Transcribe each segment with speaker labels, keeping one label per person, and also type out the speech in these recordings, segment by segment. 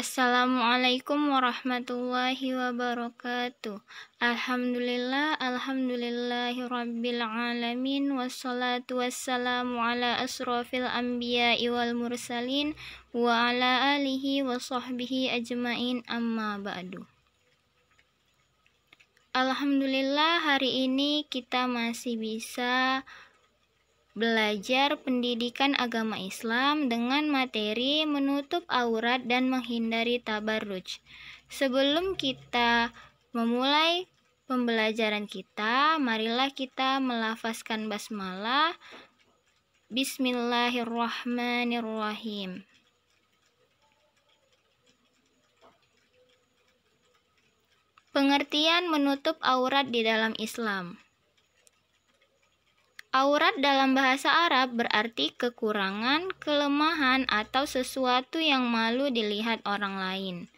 Speaker 1: Assalamualaikum warahmatullahi wabarakatuh. Alhamdulillahirabbil alamin wassalatu wassalamu ala asrofil anbiya'i wal mursalin wa ala alihi wa sahbihi ajmain, amma ba'du. Alhamdulillah, hari ini kita masih bisa belajar pendidikan agama Islam dengan materi menutup aurat dan menghindari tabarruj. Sebelum kita memulai pembelajaran kita, marilah kita melafazkan basmalah. Bismillahirrahmanirrahim. Pengertian menutup aurat di dalam Islam. Aurat dalam bahasa Arab berarti kekurangan, kelemahan, atau sesuatu yang malu dilihat orang lain.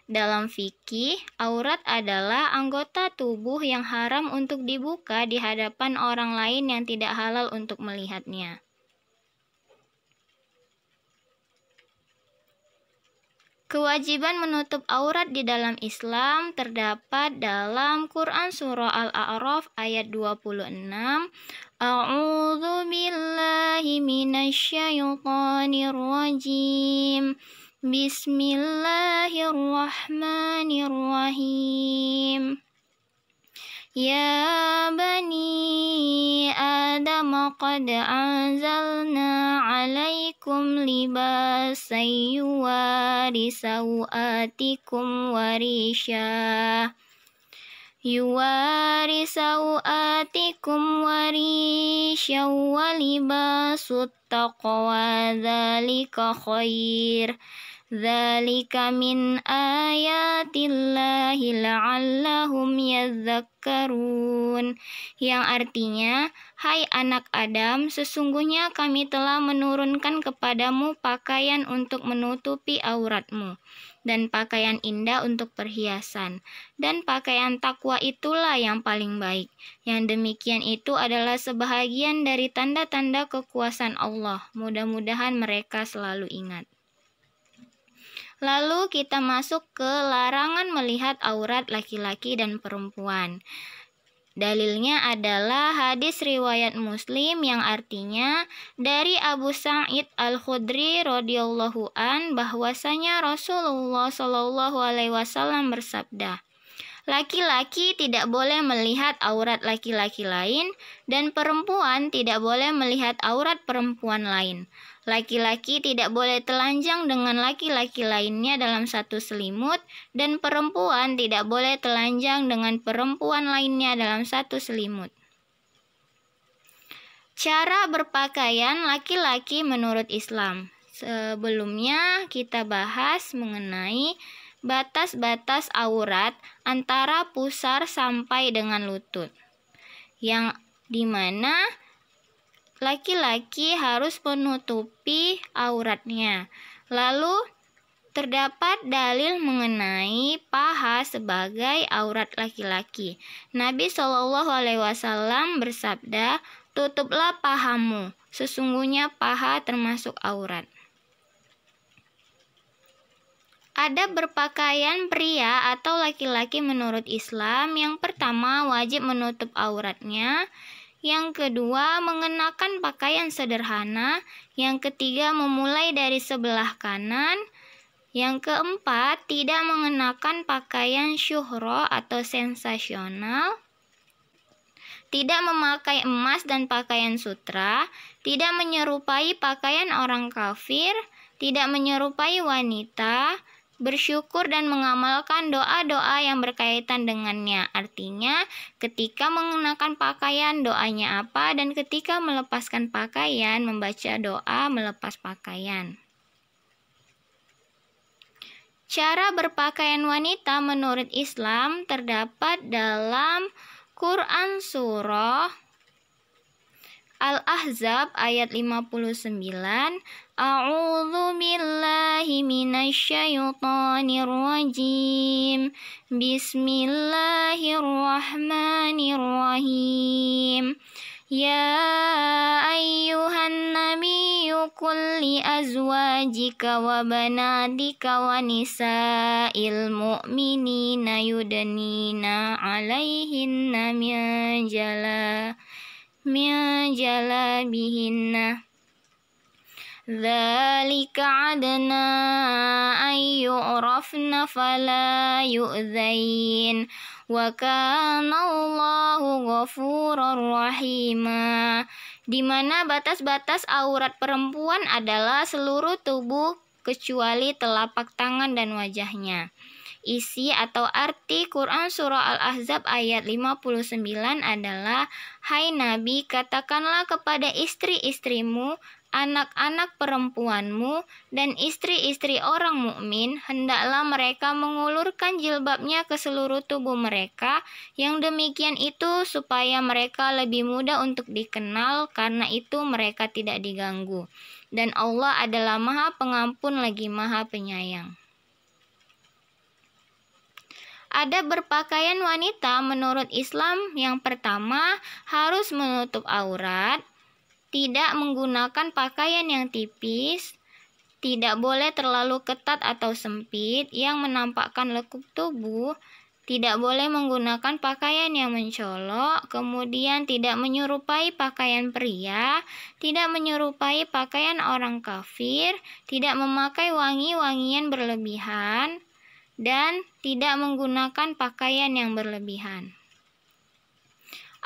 Speaker 1: Dalam fikih, aurat adalah anggota tubuh yang haram untuk dibuka di hadapan orang lain yang tidak halal untuk melihatnya. Kewajiban menutup aurat di dalam Islam terdapat dalam Quran Surah Al-A'raf ayat 26. A'udzu billahi minasyaitonir rajim. Bismillahirrahmanirrahim. Ya bani Adam qad anzalna alaikum libasan yuwari sawatikum warisha wa libasut taqwa dzalika khair. Dzalika min ayatillahi la'allahum yadhakkarun. Yang artinya, hai anak Adam, sesungguhnya kami telah menurunkan kepadamu pakaian untuk menutupi auratmu, dan pakaian indah untuk perhiasan, dan pakaian takwa itulah yang paling baik. Yang demikian itu adalah sebahagian dari tanda-tanda kekuasaan Allah. Mudah-mudahan mereka selalu ingat. Lalu kita masuk ke larangan melihat aurat laki-laki dan perempuan. Dalilnya adalah hadis riwayat Muslim yang artinya dari Abu Sa'id Al-Khudri radhiyallahu an bahwasanya Rasulullah shallallahu alaihi wasallam bersabda, laki-laki tidak boleh melihat aurat laki-laki lain dan perempuan tidak boleh melihat aurat perempuan lain. Laki-laki tidak boleh telanjang dengan laki-laki lainnya dalam satu selimut, dan perempuan tidak boleh telanjang dengan perempuan lainnya dalam satu selimut. Cara berpakaian laki-laki menurut Islam. Sebelumnya kita bahas mengenai batas-batas aurat antara pusar sampai dengan lutut, yang dimana laki-laki harus menutupi auratnya. Lalu terdapat dalil mengenai paha sebagai aurat laki-laki. Nabi Shallallahu alaihi wasallam bersabda, tutuplah pahamu, sesungguhnya paha termasuk aurat. Adab berpakaian pria atau laki-laki menurut Islam. Yang pertama, wajib menutup auratnya. Yang kedua, mengenakan pakaian sederhana. Yang ketiga, memulai dari sebelah kanan. Yang keempat, tidak mengenakan pakaian syuhro atau sensasional. Tidak memakai emas dan pakaian sutra. Tidak menyerupai pakaian orang kafir. Tidak menyerupai wanita. Bersyukur dan mengamalkan doa-doa yang berkaitan dengannya. Artinya, ketika mengenakan pakaian doanya apa, dan ketika melepaskan pakaian membaca doa melepas pakaian. Cara berpakaian wanita menurut Islam terdapat dalam Quran Surah Al-Ahzab ayat 59. A'udzu billahi minasyaitonir rajim. Bismillahirrahmanirrahim. Ya ayyuhan nabiyyu qul li azwajika wa banatika wa nisa'il mu'minina yudnina 'alaihinna min jalabihinna dzalika adna ay yu'rafna fala yu'zain wa kana Allahu ghafurur rahima. Di mana batas-batas aurat perempuan adalah seluruh tubuh kecuali telapak tangan dan wajahnya. Isi atau arti Quran Surah Al-Ahzab ayat 59 adalah, Hai Nabi, katakanlah kepada istri-istrimu, anak-anak perempuanmu, dan istri-istri orang mukmin, hendaklah mereka mengulurkan jilbabnya ke seluruh tubuh mereka. Yang demikian itu supaya mereka lebih mudah untuk dikenal, karena itu mereka tidak diganggu. Dan Allah adalah Maha Pengampun lagi Maha Penyayang. Adab berpakaian wanita menurut Islam yang pertama harus menutup aurat, tidak menggunakan pakaian yang tipis, tidak boleh terlalu ketat atau sempit yang menampakkan lekuk tubuh, tidak boleh menggunakan pakaian yang mencolok, kemudian tidak menyerupai pakaian pria, tidak menyerupai pakaian orang kafir, tidak memakai wangi-wangian berlebihan, dan tidak menggunakan pakaian yang berlebihan.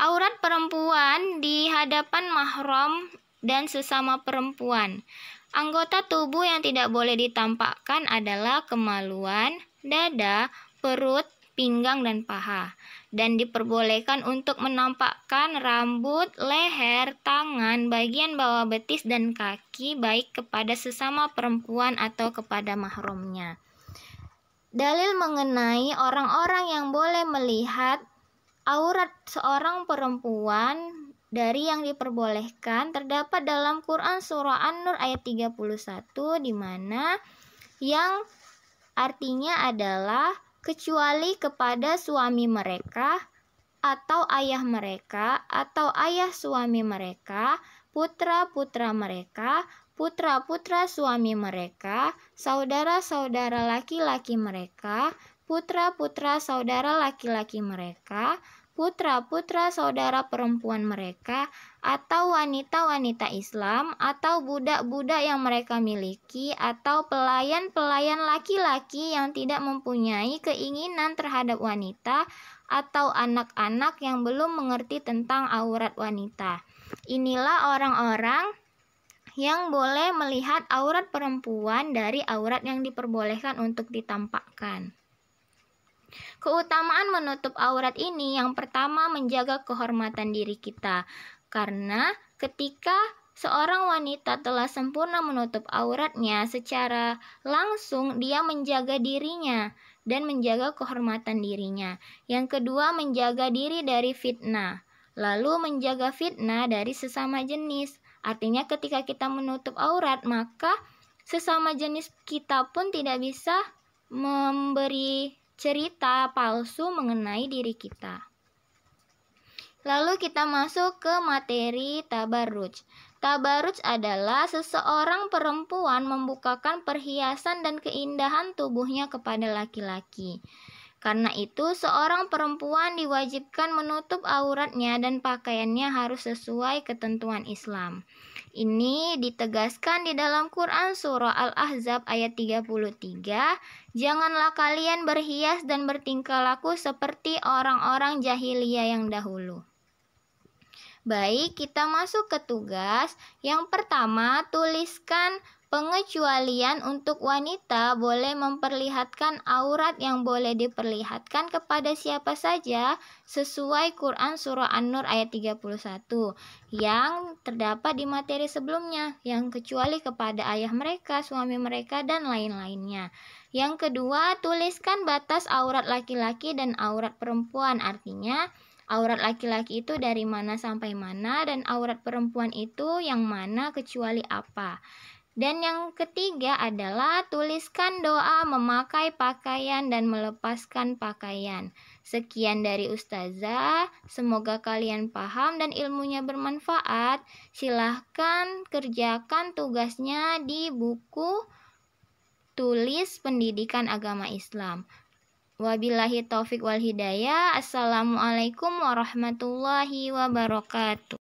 Speaker 1: Aurat perempuan di hadapan mahram dan sesama perempuan. Anggota tubuh yang tidak boleh ditampakkan adalah kemaluan, dada, perut, pinggang, dan paha. Dan diperbolehkan untuk menampakkan rambut, leher, tangan, bagian bawah betis, dan kaki, baik kepada sesama perempuan atau kepada mahramnya. Dalil mengenai orang-orang yang boleh melihat aurat seorang perempuan dari yang diperbolehkan terdapat dalam Quran Surah An-Nur ayat 31, di mana yang artinya adalah kecuali kepada suami mereka atau ayah mereka atau ayah suami mereka, putra-putra mereka, putra-putra suami mereka, saudara-saudara laki-laki mereka, putra-putra saudara laki-laki mereka, putra-putra saudara perempuan mereka, atau wanita-wanita Islam, atau budak-budak yang mereka miliki, atau pelayan-pelayan laki-laki yang tidak mempunyai keinginan terhadap wanita, atau anak-anak yang belum mengerti tentang aurat wanita. Inilah orang-orang yang boleh melihat aurat perempuan dari aurat yang diperbolehkan untuk ditampakkan. Keutamaan menutup aurat ini yang pertama menjaga kehormatan diri kita, karena ketika seorang wanita telah sempurna menutup auratnya secara langsung, dia menjaga dirinya dan menjaga kehormatan dirinya. Yang kedua, menjaga diri dari fitnah, lalu menjaga fitnah dari sesama jenis. Artinya ketika kita menutup aurat, maka sesama jenis kita pun tidak bisa memberi cerita palsu mengenai diri kita. Lalu kita masuk ke materi tabarruj. Tabarruj adalah seseorang perempuan membukakan perhiasan dan keindahan tubuhnya kepada laki-laki. Karena itu, seorang perempuan diwajibkan menutup auratnya dan pakaiannya harus sesuai ketentuan Islam. Ini ditegaskan di dalam Quran Surah Al-Ahzab ayat 33, janganlah kalian berhias dan bertingkah laku seperti orang-orang jahiliyah yang dahulu. Baik, kita masuk ke tugas. Yang pertama, tuliskan pengecualian untuk wanita boleh memperlihatkan aurat yang boleh diperlihatkan kepada siapa saja sesuai Quran Surah An-Nur ayat 31 yang terdapat di materi sebelumnya, yang kecuali kepada ayah mereka, suami mereka, dan lain-lainnya. Yang kedua, tuliskan batas aurat laki-laki dan aurat perempuan, artinya aurat laki-laki itu dari mana sampai mana dan aurat perempuan itu yang mana kecuali apa. Dan yang ketiga adalah tuliskan doa memakai pakaian dan melepaskan pakaian. Sekian dari Ustazah, semoga kalian paham dan ilmunya bermanfaat. Silahkan kerjakan tugasnya di buku tulis pendidikan agama Islam. Wabillahi taufik wal hidayah. Assalamualaikum warahmatullahi wabarakatuh.